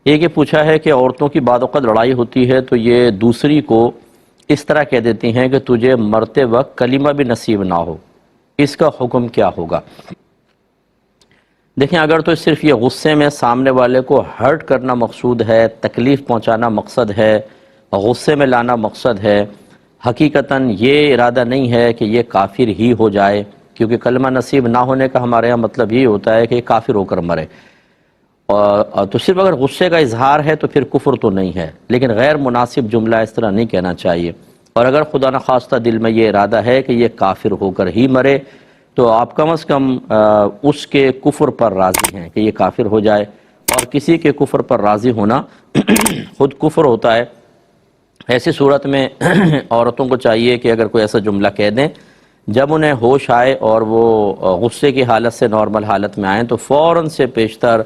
ایک یہ پوچھا ہے کہ عورتوں کی بعض اوقات لڑائی ہوتی ہے تو یہ دوسری کو اس طرح کہہ دیتی ہیں کہ تجھے مرتے وقت کلمہ بھی نصیب نہ ہو، اس کا حکم کیا ہوگا؟ دیکھیں، اگر تو صرف یہ غصے میں سامنے والے کو ہرٹ کرنا مقصود ہے، تکلیف پہنچانا مقصد ہے، غصے میں لانا مقصد ہے، حقیقتاً یہ ارادہ نہیں ہے کہ یہ کافر ہی ہو جائے، کیونکہ کلمہ نصیب نہ ہونے کا ہمارے ہاں مطلب یہ ہوتا ہے کہ یہ کافر ہو کر مرے، اور تو صرف اگر غصے کا اظہار ہے تو پھر کفر تو نہیں ہے، لیکن غیر مناسب جملہ اس طرح نہیں کہنا چاہیے۔ اور اگر خدا نخواستہ دل میں یہ ارادہ ہے کہ یہ کافر ہو کر ہی مرے تو آپ کم از کم اس کے کفر پر راضی ہیں کہ یہ کافر ہو جائے، اور کسی کے کفر پر راضی ہونا خود کفر ہوتا ہے۔ ایسی صورت میں عورتوں کو چاہیے کہ اگر کوئی ایسا جملہ کہہ دیں، جب انہیں ہوش آئے اور وہ غصے کی حالت سے نارمل حالت میں آئیں تو فوراً سے پیشتر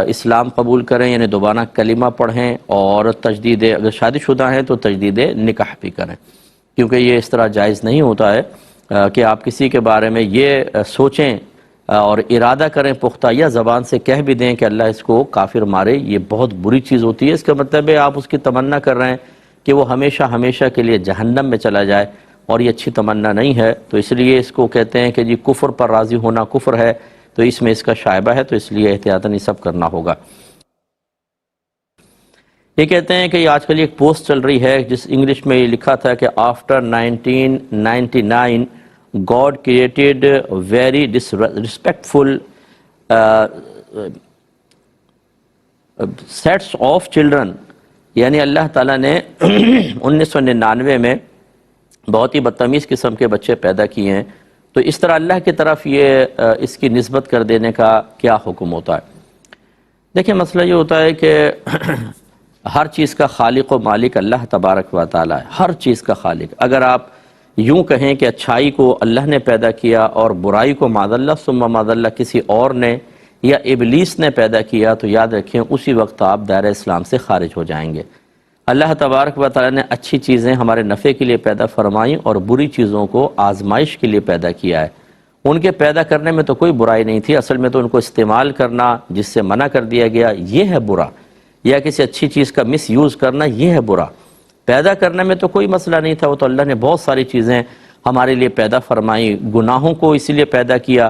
اسلام قبول کریں، یعنی دوبارہ کلمہ پڑھیں، اور تجدید، اگر شادی شدہ ہیں تو تجدید نکاح بھی کریں، کیونکہ یہ اس طرح جائز نہیں ہوتا ہے کہ آپ کسی کے بارے میں یہ سوچیں اور ارادہ کریں پختہ، یا زبان سے کہہ بھی دیں کہ اللہ اس کو کافر مارے۔ یہ بہت بری چیز ہوتی ہے۔ اس کا مطلب ہے آپ اس کی تمنا کر رہے ہیں کہ وہ ہمیشہ ہمیشہ کے لیے جہنم میں چلا جائے، اور یہ اچھی تمنا نہیں ہے۔ تو اس لیے اس کو کہتے ہیں کہ جی کفر پر راضی ہونا کفر ہے، تو اس میں اس کا شائبہ ہے، تو اس لیے احتیاطاً یہ سب کرنا ہوگا۔ یہ کہتے ہیں کہ یہ آج کل ایک پوسٹ چل رہی ہے جس انگلش میں یہ لکھا تھا کہ after 1999 God created very disrespectful sets of children، یعنی اللہ تعالیٰ نے 1999 میں بہت ہی بدتمیز قسم کے بچے پیدا کیے ہیں، تو اس طرح اللہ کی طرف یہ اس کی نسبت کر دینے کا کیا حکم ہوتا ہے؟ دیکھیں، مسئلہ یہ ہوتا ہے کہ ہر چیز کا خالق و مالک اللہ تبارک و تعالیٰ ہے، ہر چیز کا خالق۔ اگر آپ یوں کہیں کہ اچھائی کو اللہ نے پیدا کیا اور برائی کو معاذ اللہ ثم معاذ اللہ کسی اور نے یا ابلیس نے پیدا کیا، تو یاد رکھیں اسی وقت آپ دائرہ اسلام سے خارج ہو جائیں گے۔ اللہ تبارک و تعالیٰ نے اچھی چیزیں ہمارے نفع کے لیے پیدا فرمائیں اور بری چیزوں کو آزمائش کے لیے پیدا کیا ہے۔ ان کے پیدا کرنے میں تو کوئی برائی نہیں تھی، اصل میں تو ان کو استعمال کرنا جس سے منع کر دیا گیا یہ ہے برا، یا کسی اچھی چیز کا مس یوز کرنا یہ ہے برا۔ پیدا کرنے میں تو کوئی مسئلہ نہیں تھا، وہ تو اللہ نے بہت ساری چیزیں ہمارے لیے پیدا فرمائی۔ گناہوں کو اسی لیے پیدا کیا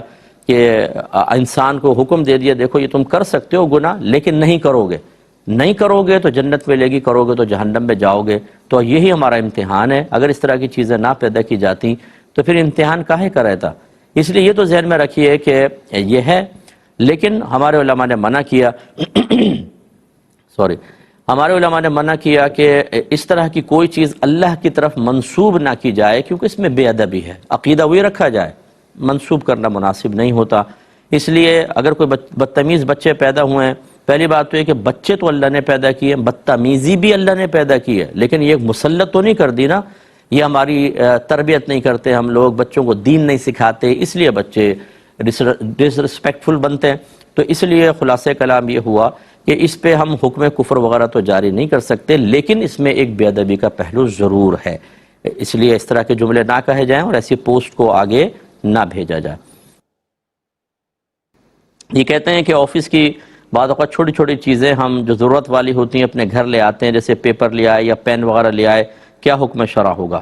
کہ انسان کو حکم دے دیا دیکھو یہ تم کر سکتے ہو گناہ، لیکن نہیں کرو گے، نہیں کرو گے تو جنت ملے گی، کرو گے تو جہنم میں جاؤ گے۔ تو یہی ہمارا امتحان ہے۔ اگر اس طرح کی چیزیں نہ پیدا کی جاتی تو پھر امتحان کاہے کا رہتا؟ اس لیے یہ تو ذہن میں رکھیے کہ یہ ہے، لیکن ہمارے علماء نے منع کیا ہمارے علماء نے منع کیا کہ اس طرح کی کوئی چیز اللہ کی طرف منسوب نہ کی جائے، کیونکہ اس میں بے ادبی ہے۔ عقیدہ وہی رکھا جائے، منسوب کرنا مناسب نہیں ہوتا۔ اس لیے اگر کوئی بدتمیز بچے پیدا ہوئے ہیں، پہلی بات تو یہ کہ بچے تو اللہ نے پیدا کیے، بدتمیزی بھی اللہ نے پیدا کی ہے، لیکن یہ مسلط تو نہیں کر دی نا۔ یہ ہماری تربیت نہیں کرتے ہم لوگ، بچوں کو دین نہیں سکھاتے، اس لیے بچے ڈسرسپیکٹفل بنتے ہیں۔ تو اس لیے خلاصہ کلام یہ ہوا کہ اس پہ ہم حکم کفر وغیرہ تو جاری نہیں کر سکتے، لیکن اس میں ایک بے ادبی کا پہلو ضرور ہے، اس لیے اس طرح کے جملے نہ کہے جائیں اور ایسی پوسٹ کو آگے نہ بھیجا جائے۔ یہ کہتے ہیں کہ آفس کی بعض اوقات چھوٹی چھوٹی چیزیں ہم جو ضرورت والی ہوتی ہیں اپنے گھر لے آتے ہیں، جیسے پیپر لے آئے یا پین وغیرہ لے آئے، کیا حکم شرع ہوگا؟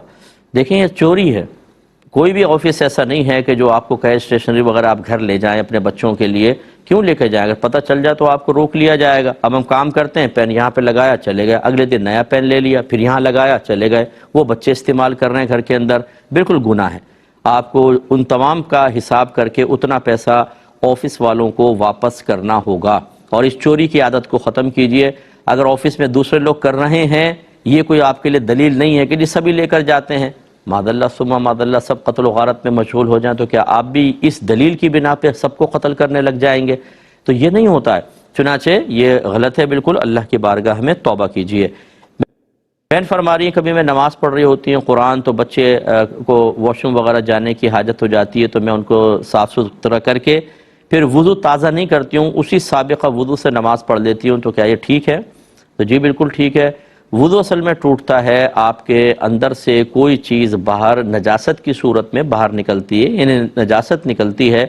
دیکھیں، یہ چوری ہے۔ کوئی بھی آفس ایسا نہیں ہے کہ جو آپ کو کہے اسٹیشنری وغیرہ آپ گھر لے جائیں اپنے بچوں کے لیے، کیوں لے کے جائیں؟ اگر پتہ چل جائے تو آپ کو روک لیا جائے گا۔ اب ہم کام کرتے ہیں، پین یہاں پہ لگایا چلے گئے، اگلے دن نیا پین لے لیا، پھر یہاں لگایا چلے گئے، وہ بچے استعمال کر رہے ہیں گھر کے اندر، بالکل گناہ ہے۔ آپ کو ان تمام کا حساب کر کے اتنا پیسہ آفس والوں کو واپس کرنا ہوگا، اور اس چوری کی عادت کو ختم کیجئے۔ اگر آفس میں دوسرے لوگ کر رہے ہیں، یہ کوئی آپ کے لیے دلیل نہیں ہے کہ جی سبھی لے کر جاتے ہیں، معاذ اللہ ثم معاذ اللہ سب قتل و غارت میں مشغول ہو جائیں تو کیا آپ بھی اس دلیل کی بنا پہ سب کو قتل کرنے لگ جائیں گے؟ تو یہ نہیں ہوتا ہے، چنانچہ یہ غلط ہے بالکل۔ اللہ کی بارگاہ میں توبہ کیجئے۔ بہن فرما رہی ہیں کبھی میں نماز پڑھ رہی ہوتی ہوں قرآن، تو بچے کو واش روم وغیرہ جانے کی حاجت ہو جاتی ہے، تو میں ان کو صاف ستھرا کر کے پھر وضو تازہ نہیں کرتی ہوں، اسی سابقہ وضو سے نماز پڑھ لیتی ہوں، تو کیا یہ ٹھیک ہے؟ تو جی بالکل ٹھیک ہے۔ وضو اصل میں ٹوٹتا ہے آپ کے اندر سے کوئی چیز باہر نجاست کی صورت میں باہر نکلتی ہے، یعنی نجاست نکلتی ہے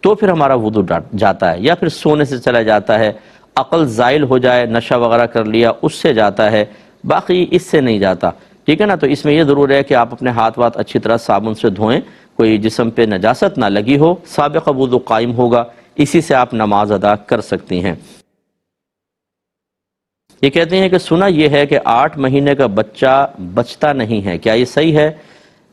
تو پھر ہمارا وضو جاتا ہے، یا پھر سونے سے چلا جاتا ہے۔ عقل زائل ہو جائے، نشہ وغیرہ کر لیا، اس سے جاتا ہے، باقی اس سے نہیں جاتا، ٹھیک ہے نا۔ تو اس میں یہ ضرور ہے کہ آپ اپنے ہاتھ اچھی طرح صابن سے دھوئیں، کوئی جسم پہ نجاست نہ لگی ہو، سابقہ وضو قائم ہوگا، اسی سے آپ نماز ادا کر سکتی ہیں۔ یہ کہتے ہیں کہ سنا یہ ہے کہ 8 مہینے کا بچہ بچتا نہیں ہے، کیا یہ صحیح ہے؟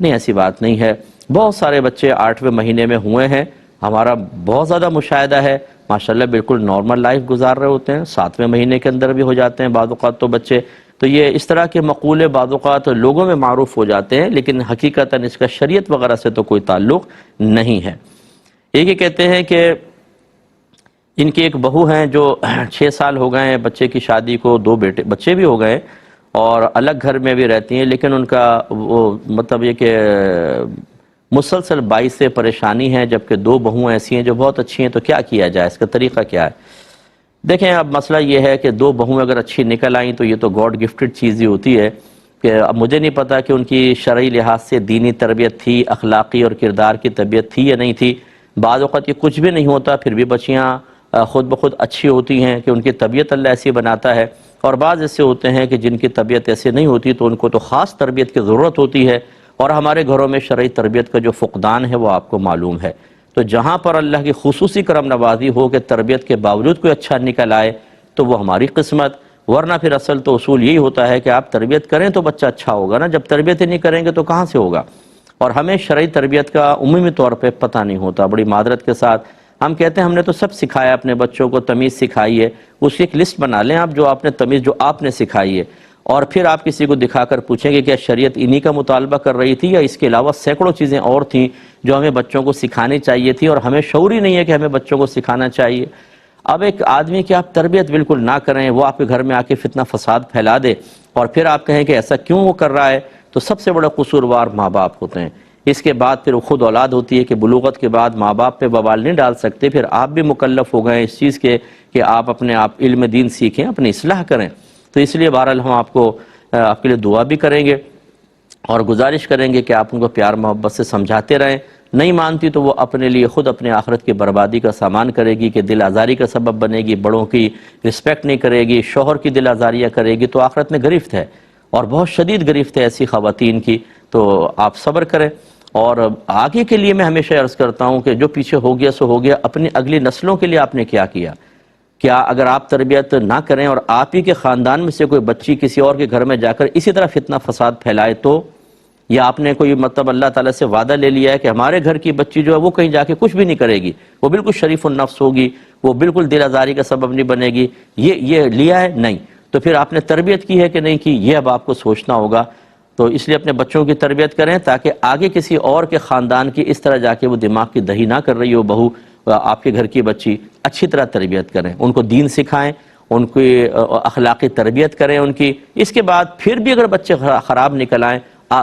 نہیں، ایسی بات نہیں ہے، بہت سارے بچے 8ویں مہینے میں ہوئے ہیں، ہمارا بہت زیادہ مشاہدہ ہے، ماشاءاللہ بالکل نارمل لائف گزار رہے ہوتے ہیں، 7ویں مہینے کے اندر بھی ہو جاتے ہیں بعض اوقات تو بچے۔ تو یہ اس طرح کے مقولے بعض اوقات لوگوں میں معروف ہو جاتے ہیں، لیکن حقیقتاً اس کا شریعت وغیرہ سے تو کوئی تعلق نہیں ہے۔ یہ کہتے ہیں کہ ان کی ایک بہو ہیں جو 6 سال ہو گئے ہیں بچے کی شادی کو، 2 بچے بھی ہو گئے اور الگ گھر میں بھی رہتی ہیں، لیکن ان کا وہ مطلب یہ کہ مسلسل باعث سے پریشانی ہے، جبکہ 2 بہویں ایسی ہیں جو بہت اچھی ہیں، تو کیا کیا جائے، اس کا طریقہ کیا ہے؟ دیکھیں، اب مسئلہ یہ ہے کہ 2 بہویں اگر اچھی نکل آئیں تو یہ تو گاڈ گفٹڈ چیز ہی ہوتی ہے، کہ اب مجھے نہیں پتا کہ ان کی شرعی لحاظ سے دینی تربیت تھی، اخلاقی اور کردار کی تربیت تھی یا نہیں تھی۔ بعض اوقات یہ کچھ بھی نہیں ہوتا، پھر بھی بچیاں خود بخود اچھی ہوتی ہیں کہ ان کی طبیعت اللہ ایسی بناتا ہے، اور بعض ایسے ہوتے ہیں کہ جن کی طبیعت ایسے نہیں ہوتی تو ان کو تو خاص تربیت کی ضرورت ہوتی ہے، اور ہمارے گھروں میں شرعی تربیت کا جو فقدان ہے وہ آپ کو معلوم ہے۔ تو جہاں پر اللہ کی خصوصی کرم نوازی ہو کہ تربیت کے باوجود کوئی اچھا نکل آئے تو وہ ہماری قسمت، ورنہ پھر اصل تو اصول یہی ہوتا ہے کہ آپ تربیت کریں تو بچہ اچھا ہوگا نا، جب تربیت ہی نہیں کریں گے تو کہاں سے ہوگا؟ اور ہمیں شرعی تربیت کا عمومی طور پہ پتہ نہیں ہوتا، بڑی معذرت کے ساتھ ہم کہتے ہیں ہم نے تو سب سکھایا، اپنے بچوں کو تمیز سکھائی ہے، اس کی ایک لسٹ بنا لیں آپ، جو آپ نے تمیز جو آپ نے سکھائی ہے، اور پھر آپ کسی کو دکھا کر پوچھیں گے کیا شریعت انہی کا مطالبہ کر رہی تھی یا اس کے علاوہ سینکڑوں چیزیں اور تھیں جو ہمیں بچوں کو سکھانی چاہیے تھی، اور ہمیں شعور ہی نہیں ہے کہ ہمیں بچوں کو سکھانا چاہیے۔ اب ایک آدمی کی آپ تربیت بالکل نہ کریں، وہ آپ کے گھر میں آ کے فتنہ فساد پھیلا دے، اور پھر آپ کہیں کہ ایسا کیوں وہ کر رہا ہے، تو سب سے بڑا قصوروار ماں باپ ہوتے ہیں۔ اس کے بعد پھر خود اولاد ہوتی ہے کہ بلوغت کے بعد ماں باپ پہ بوال نہیں ڈال سکتے، پھر آپ بھی مکلف ہو گئے اس چیز کے کہ آپ اپنے آپ علم دین سیکھیں، اپنی اصلاح کریں۔ تو اس لیے بہرحال ہم آپ کے لیے دعا بھی کریں گے اور گزارش کریں گے کہ آپ ان کو پیار محبت سے سمجھاتے رہیں، نہیں مانتی تو وہ اپنے لیے خود اپنے آخرت کی بربادی کا سامان کرے گی، کہ دل آزاری کا سبب بنے گی، بڑوں کی رسپیکٹ نہیں کرے گی، شوہر کی دل آزاریاں کرے گی، تو آخرت میں گرفت ہے، اور بہت شدید گرفت ہے ایسی خواتین کی۔ تو آپ صبر کریں، اور آگے کے لیے میں ہمیشہ عرض کرتا ہوں کہ جو پیچھے ہو گیا سو ہو گیا، اپنی اگلی نسلوں کے لیے آپ نے کیا کیا؟ کیا اگر آپ تربیت نہ کریں اور آپ ہی کے خاندان میں سے کوئی بچی کسی اور کے گھر میں جا کر اسی طرح فتنہ فساد پھیلائے تو؟ یا آپ نے کوئی مطلب اللہ تعالیٰ سے وعدہ لے لیا ہے کہ ہمارے گھر کی بچی جو ہے وہ کہیں جا کے کچھ بھی نہیں کرے گی، وہ بالکل شریف النفس ہوگی، وہ بالکل دل آزاری کا سبب نہیں بنے گی، یہ لیا ہے؟ نہیں۔ تو پھر آپ نے تربیت کی ہے کہ نہیں کی، یہ اب آپ کو سوچنا ہوگا۔ تو اس لیے اپنے بچوں کی تربیت کریں تاکہ آگے کسی اور کے خاندان کی اس طرح جا کے وہ دماغ کی دہی نہ کر رہی ہو بہو، آپ کے گھر کی بچی، اچھی طرح تربیت کریں، ان کو دین سکھائیں، ان کی اخلاقی تربیت کریں ان کی۔ اس کے بعد پھر بھی اگر بچے خراب نکل آئیں،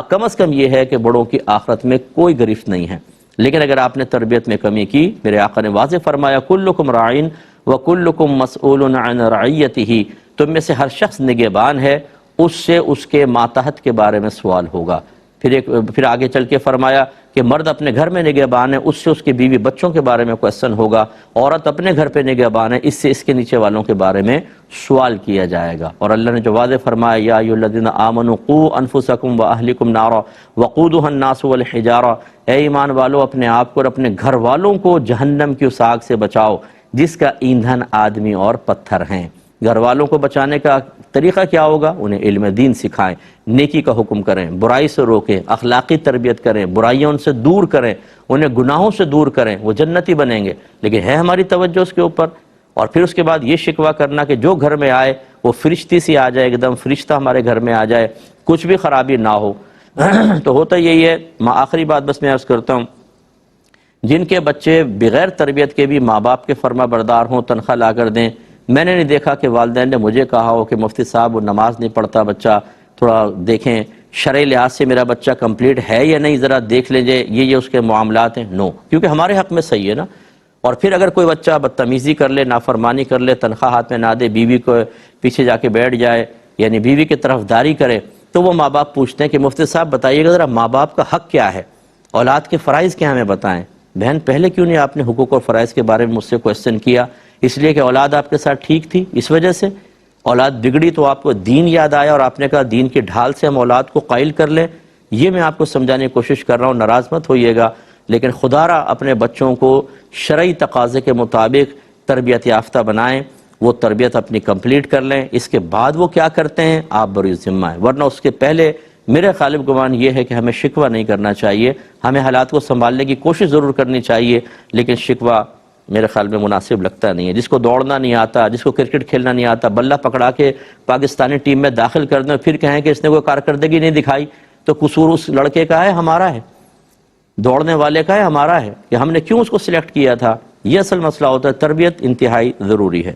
کم از کم یہ ہے کہ بڑوں کی آخرت میں کوئی گرفت نہیں ہے۔ لیکن اگر آپ نے تربیت میں کمی کی، میرے آقا نے واضح فرمایا کلکم راعٍ وکلکم مسئول عن رعیتہ، تم میں سے ہر شخص نگہبان ہے، اس سے اس کے ماتحت کے بارے میں سوال ہوگا۔ پھر آگے چل کے فرمایا کہ مرد اپنے گھر میں نگہبان ہے، اس سے اس کے بیوی بچوں کے بارے میں کوسچن ہوگا، عورت اپنے گھر پہ نگہبان ہے، اس سے اس کے نیچے والوں کے بارے میں سوال کیا جائے گا۔ اور اللہ نے جو واضح فرمایا یا ایھا الذین آمنوا قوا انفسکم واہلکم نارا وقودھا الناس والحجارہ، اے ایمان والو اپنے آپ کو اور اپنے گھر والوں کو جہنم کی اس آگ سے بچاؤ جس کا ایندھن آدمی اور پتھر ہیں۔ گھر والوں کو بچانے کا طریقہ کیا ہوگا؟ انہیں علم دین سکھائیں، نیکی کا حکم کریں، برائی سے روکیں، اخلاقی تربیت کریں، برائیوں ان سے دور کریں، انہیں گناہوں سے دور کریں، وہ جنتی بنیں گے۔ لیکن ہے ہماری توجہ اس کے اوپر؟ اور پھر اس کے بعد یہ شکوہ کرنا کہ جو گھر میں آئے وہ فرشتی سی آ جائے، ایک دم فرشتہ ہمارے گھر میں آ جائے، کچھ بھی خرابی نہ ہو۔ تو ہوتا یہی ہے۔ آخری بات بس میں عرض کرتا ہوں، جن کے بچے بغیر تربیت کے بھی ماں باپ کے فرما بردار ہوں، تنخواہ لا کر دیں، میں نے نہیں دیکھا کہ والدین نے مجھے کہا ہو کہ مفتی صاحب وہ نماز نہیں پڑھتا بچہ، تھوڑا دیکھیں شرعی لحاظ سے میرا بچہ کمپلیٹ ہے یا نہیں، ذرا دیکھ لیجئے، یہ اس کے معاملات ہیں۔ نو، کیونکہ ہمارے حق میں صحیح ہے نا۔ اور پھر اگر کوئی بچہ بدتمیزی کر لے، نافرمانی کر لے، تنخواہ ہاتھ میں نہ دے، بیوی کو پیچھے جا کے بیٹھ جائے، یعنی بیوی کی طرفداری کرے، تو وہ ماں باپ پوچھتے ہیں کہ مفتی صاحب بتائیے گا ذرا ماں باپ کا حق کیا ہے، اولاد کے فرائض کیا ہمیں بتائیں۔ بہن پہلے کیوں نہیں آپ نے حقوق اور فرائض کے بارے میں مجھ سے کوسچن کیا؟ اس لیے کہ اولاد آپ کے ساتھ ٹھیک تھی، اس وجہ سے اولاد بگڑی تو آپ کو دین یاد آیا اور آپ نے کہا دین کی ڈھال سے ہم اولاد کو قائل کر لیں. یہ میں آپ کو سمجھانے کی کوشش کر رہا ہوں، ناراض مت ہوئیے گا، لیکن خدا را اپنے بچوں کو شرعی تقاضے کے مطابق تربیت یافتہ بنائیں، وہ تربیت اپنی کمپلیٹ کر لیں، اس کے بعد وہ کیا کرتے ہیں آپ بری ذمہ ہیں. ورنہ اس کے پہلے میرے غالب گمان یہ ہے کہ ہمیں شکوہ نہیں کرنا چاہیے، ہمیں حالات کو سنبھالنے کی کوشش ضرور کرنی چاہیے، لیکن شکوہ میرے خیال میں مناسب لگتا نہیں ہے. جس کو دوڑنا نہیں آتا، جس کو کرکٹ کھیلنا نہیں آتا، بلہ پکڑا کے پاکستانی ٹیم میں داخل کر دیں پھر کہیں کہ اس نے کوئی کارکردگی نہیں دکھائی، تو قصور اس لڑکے کا ہے ہمارا ہے، دوڑنے والے کا ہے ہمارا ہے کہ ہم نے کیوں اس کو سلیکٹ کیا تھا. یہ اصل مسئلہ ہوتا ہے. تربیت انتہائی ضروری ہے.